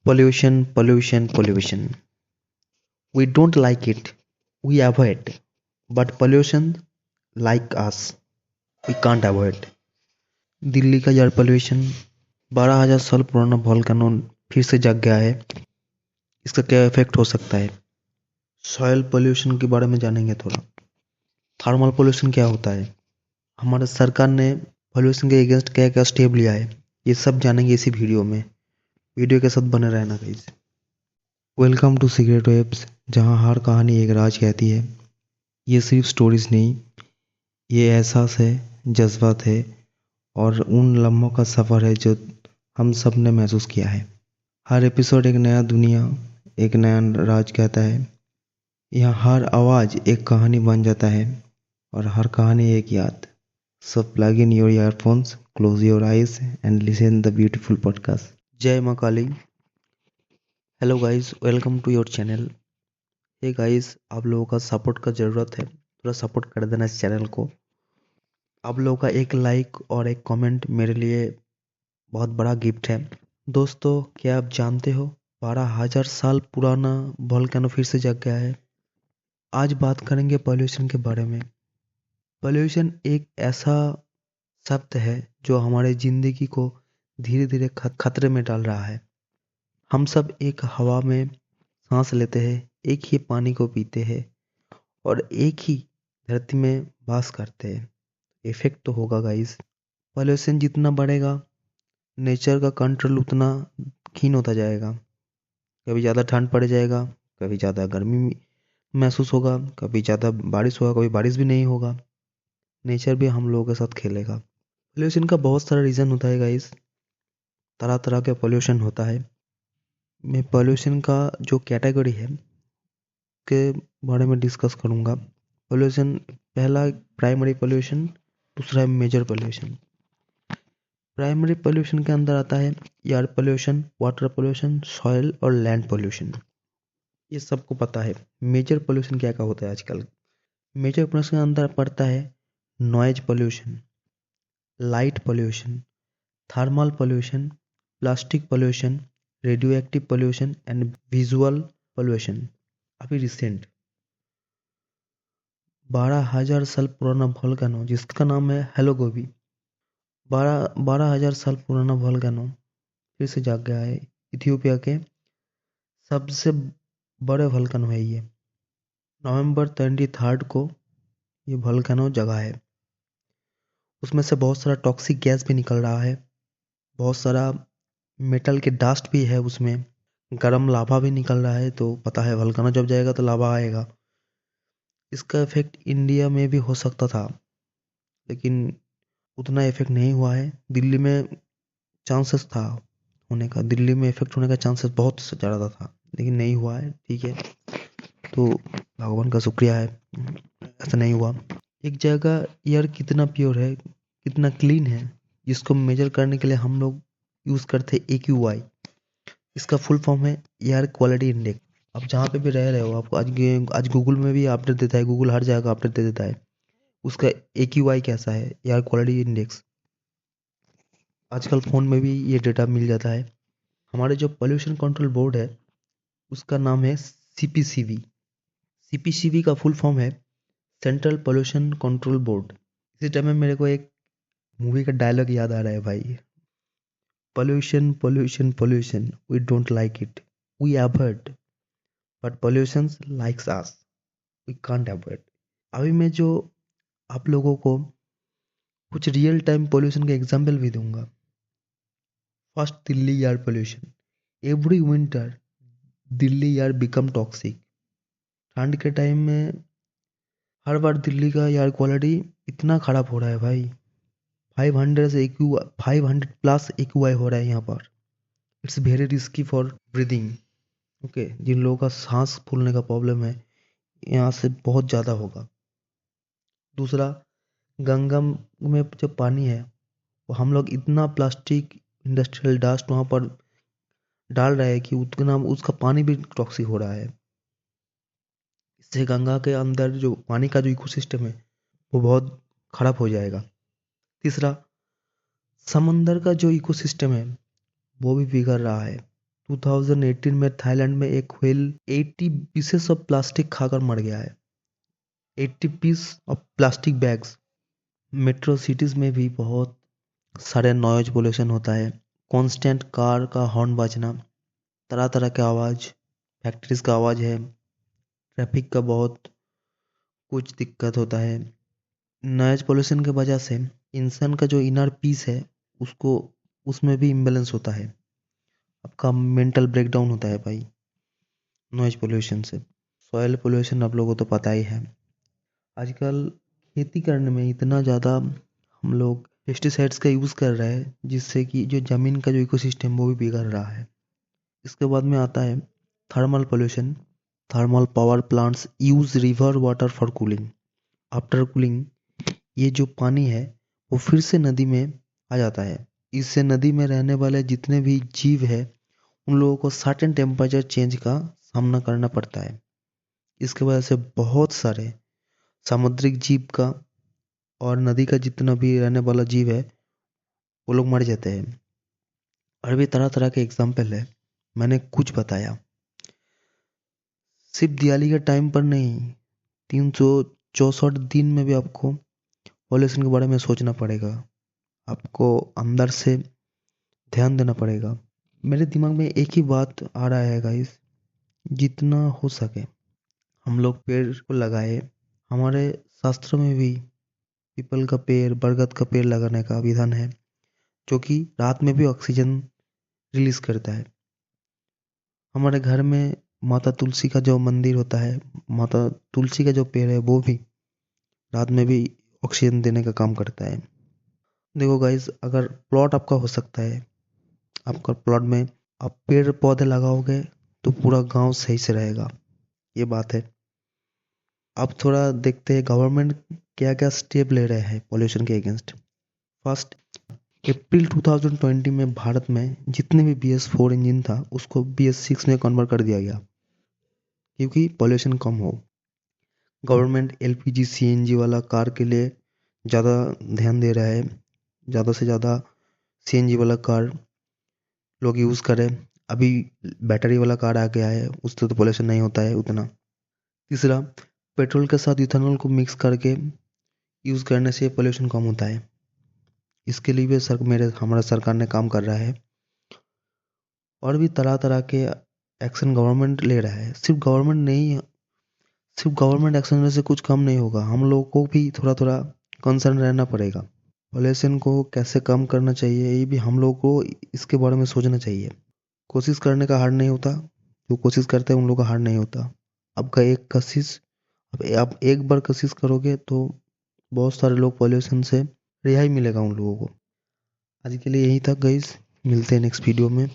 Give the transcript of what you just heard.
Pollution, pollution, pollution. We don't like it, we avoid. But pollution, like us, we can't avoid. Delhi का air pollution 12,000 साल पुराना volcano फिर से जग गया है। इसका क्या इफेक्ट हो सकता है? सॉइल पोल्यूशन के बारे में जानेंगे थोड़ा। थर्मल पोल्यूशन क्या होता है? हमारे सरकार ने पोल्यूशन के अगेंस्ट क्या क्या स्टेप लिया है, ये सब जानेंगे इसी वीडियो में। वीडियो के साथ बने रहना guys. Welcome to Secret Webs, जहां हर कहानी एक राज कहती है। ये सिर्फ स्टोरीज नहीं, ये एहसास है, जज्बात है और उन लम्हों का सफ़र है जो हम सब ने महसूस किया है। हर एपिसोड एक नया दुनिया, एक नया राज कहता है। यहाँ हर आवाज़ एक कहानी बन जाता है और हर कहानी एक याद। So plug in your earphones, close your eyes and listen the beautiful podcast. जय माँ Kali. Hello guys, welcome to your channel. Hey guys, आप लोगों का सपोर्ट का ज़रूरत है, थोड़ा सपोर्ट कर देना इस चैनल को। आप लोगों का एक लाइक और एक कमेंट मेरे लिए बहुत बड़ा गिफ्ट है। दोस्तों, क्या आप जानते हो 12,000 साल पुराना वोल्केनो फिर से जग गया है। आज बात करेंगे पॉल्यूशन के बारे में। पॉल्यूशन एक ऐसा शब्द है जो हमारे जिंदगी को धीरे धीरे खतरे में डाल रहा है। हम सब एक हवा में सांस लेते हैं, एक ही पानी को पीते हैं और एक ही धरती में वास करते हैं। इफेक्ट तो होगा गाइस। पॉल्यूशन जितना बढ़ेगा, नेचर का कंट्रोल उतना क्षीण होता जाएगा। कभी ज़्यादा ठंड पड़ जाएगा, कभी ज़्यादा गर्मी महसूस होगा, कभी ज़्यादा बारिश होगा, कभी बारिश भी नहीं होगा। नेचर भी हम लोगों के साथ खेलेगा। पोल्यूशन का बहुत सारा रीज़न होता है गाइस, तरह तरह के पोल्यूशन होता है। मैं पोल्यूशन का जो कैटेगरी है के बारे में डिस्कस करूँगा। पोल्यूशन, पहला प्राइमरी पोल्यूशन, दूसरा है मेजर पोल्यूशन। प्राइमरी पोल्यूशन के अंदर आता है air pollution, water pollution, soil और लैंड पोल्यूशन। ये सबको पता है। मेजर पोल्यूशन क्या क्या होता है आजकल? मेजर पोल्यूशन के अंदर पड़ता है noise pollution, light pollution, thermal pollution, plastic pollution, radio active pollution and visual pollution. अभी रिसेंट 12,000 साल पुराना वोल्केनो जिसका नाम है हेलोगोबी, 12,000 साल पुराना वोल्केनो फिर से जाग गया है। इथियोपिया के सबसे बड़े वोल्केनो है ये। नवंबर 23 को ये वोल्केनो जगा है। उसमें से बहुत सारा टॉक्सिक गैस भी निकल रहा है, बहुत सारा मेटल के डस्ट भी है उसमें, गर्म लावा भी निकल रहा है। तो पता है वोल्केनो जब जाएगा तो लावा आएगा। इसका इफेक्ट इंडिया में भी हो सकता था, लेकिन उतना इफेक्ट नहीं हुआ है। दिल्ली में चांसेस था होने का, दिल्ली में इफेक्ट होने का चांसेस बहुत ज़्यादा था, लेकिन नहीं हुआ है। ठीक है, तो भगवान का शुक्रिया है, ऐसा नहीं हुआ। एक जगह एयर कितना प्योर है, कितना क्लीन है, जिसको मेजर करने के लिए हम लोग यूज़ करते हैं AQI। इसका फुल फॉर्म है एयर क्वालिटी इंडेक्स। आप जहाँ पे भी रह रहे हो, आपको आज गूगल में भी अपडेट देता है, गूगल हर जगह अपडेट दे देता है उसका AQI कैसा है, एयर क्वालिटी इंडेक्स। आजकल फ़ोन में भी ये डेटा मिल जाता है। हमारे जो पोल्यूशन कंट्रोल बोर्ड है उसका नाम है CPCB। CPCB का फुल फॉर्म है सेंट्रल पोल्यूशन कंट्रोल बोर्ड। इसी टाइम में मेरे को एक मूवी का डायलॉग याद आ रहा है भाई। Pollution pollution pollution, we don't like it, we avoid. But pollution likes us, we can't avoid. अभी मैं जो आप लोगों को कुछ रियल टाइम पोल्यूशन के एग्जाम्पल भी दूंगा। First, Delhi air pollution. Every winter Delhi air become toxic. ठंड के टाइम में हर बार दिल्ली का एयर क्वालिटी इतना ख़राब हो रहा है भाई। 500 प्लस AQI हो रहा है यहाँ पर। It's very risky for breathing. Okay, जिन लोगों का सांस फूलने का प्रॉब्लम है यहाँ से बहुत ज़्यादा होगा। दूसरा, गंगा में जो पानी है वो हम लोग इतना प्लास्टिक इंडस्ट्रियल डस्ट वहाँ पर डाल रहे हैं कि उतना उसका पानी भी टॉक्सिक हो रहा है। इससे गंगा के अंदर जो पानी का जो इकोसिस्टम है वो बहुत खराब हो जाएगा। तीसरा, समंदर का जो इकोसिस्टम है वो भी बिगड़ रहा है। 2018 में थाईलैंड में एक व्हेल 80 पीसेस ऑफ प्लास्टिक खाकर मर गया है। 80 piece of plastic bags. Metro cities में भी बहुत सारे नॉइज पोल्यूशन होता है। कांस्टेंट कार का हॉर्न बजना, तरह तरह के आवाज़, फैक्ट्रीज का आवाज़ है, ट्रैफिक का बहुत कुछ दिक्कत होता है। नॉइज पोल्यूशन के वजह से इंसान का जो इनर पीस है उसको उसमें भी इम्बेलेंस होता है। आपका मेंटल ब्रेकडाउन होता है भाई नॉइज पोल्यूशन से। सॉइल पोल्यूशन आप लोगों को तो पता ही है। आजकल खेती करने में इतना ज़्यादा हम लोग पेस्टिसाइड्स का यूज़ कर रहे हैं जिससे कि जो ज़मीन का जो इकोसिस्टम वो भी बिगड़ रहा है। इसके बाद में आता है thermal pollution. Thermal power plants use river water for cooling. After cooling ये जो पानी है वो फिर से नदी में आ जाता है। इससे नदी में रहने वाले जितने भी जीव है उन लोगों को सर्टेन टेम्परेचर चेंज का सामना करना पड़ता है। इसके वजह से बहुत सारे सामुद्रिक जीव का और नदी का जितना भी रहने वाला जीव है वो लोग मर जाते हैं। और भी तरह तरह के एग्जाम्पल है, मैंने कुछ बताया। सिर्फ दिवाली के टाइम पर नहीं, 364 दिन में भी आपको पॉल्यूशन के बारे में सोचना पड़ेगा। आपको अंदर से ध्यान देना पड़ेगा। मेरे दिमाग में एक ही बात आ रहा है गाइस, जितना हो सके हम लोग पेड़ को लगाए। हमारे शास्त्रों में भी पीपल का पेड़, बरगद का पेड़ लगाने का विधान है, जो कि रात में भी ऑक्सीजन रिलीज करता है। हमारे घर में माता तुलसी का जो मंदिर होता है, माता तुलसी का जो पेड़ है वो भी रात में भी ऑक्सीजन देने का काम करता है। देखो गाइस, अगर प्लॉट आपका हो सकता है, आपका प्लॉट में आप पेड़ पौधे लगाओगे तो पूरा गांव सही से रहेगा, ये बात है। अब थोड़ा देखते हैं गवर्नमेंट क्या क्या स्टेप ले रहे हैं पॉल्यूशन के अगेंस्ट। फर्स्ट, अप्रैल 2020 में भारत में जितने भी BS4 इंजन था उसको BS6 में कन्वर्ट कर दिया गया क्योंकि पॉल्यूशन कम हो। गवर्नमेंट LPG CNG वाला कार के लिए ज़्यादा ध्यान दे रहा है। ज़्यादा से ज़्यादा CNG वाला कार लोग यूज़ करें। अभी बैटरी वाला कार आ गया है, उससे तो पॉल्यूशन नहीं होता है उतना। तीसरा, पेट्रोल के साथ इथेनॉल को मिक्स करके यूज़ करने से पॉल्यूशन कम होता है। इसके लिए भी हमारा सरकार ने काम कर रहा है। और भी तरह तरह के एक्शन गवर्नमेंट ले रहा है। सिर्फ गवर्नमेंट एक्शन लेने से कुछ कम नहीं होगा, हम लोगों को भी थोड़ा थोड़ा कंसर्न रहना पड़ेगा। पॉल्यूशन को कैसे कम करना चाहिए ये भी हम लोगों को इसके बारे में सोचना चाहिए। कोशिश करने का हार नहीं होता, जो कोशिश करते हैं उन लोगों का हार नहीं होता। आपका एक कोशिश, आप एक बार कोशिश करोगे तो बहुत सारे लोग पॉल्यूशन से रिहाई मिलेगा उन लोगों को। आज के लिए यही था गाइस, मिलते हैं नेक्स्ट वीडियो में।